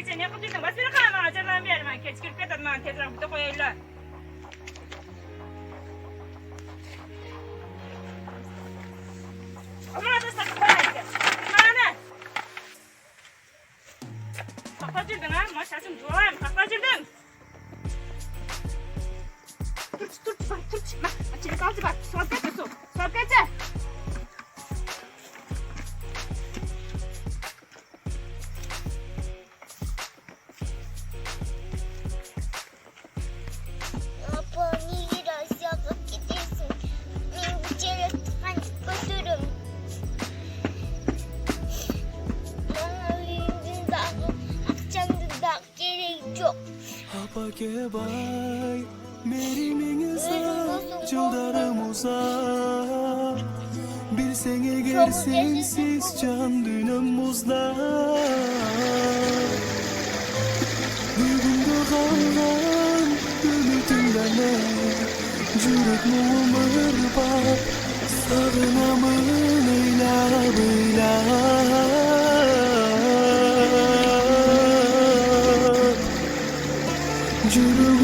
sen ne yapıyorsun? Bas bir kahve açarlan verim ben. Keçkirip getirdim ben. Tezrak bir de koyayla. Ama da sakın koyayla. Bana. Sakla cildin ha. Maşasın dualayım. Sakla cildin. Dur. Bak. Açını kaldı bak. Soğuk geçe su. Soğuk geçe. Apa, niye rahsia gidiyorsun? Ben bu çere götürürüm. Bana büyüdüğün daha, akşamda daha gerek yok. Apa ke bay, meri mingisa, joldarım uzak. Bilsen eğer sensiz can dünüm muzlar. Duygumda kalan ümitimden ne? Yürekme ömür bak, sağınamın eyla. Juru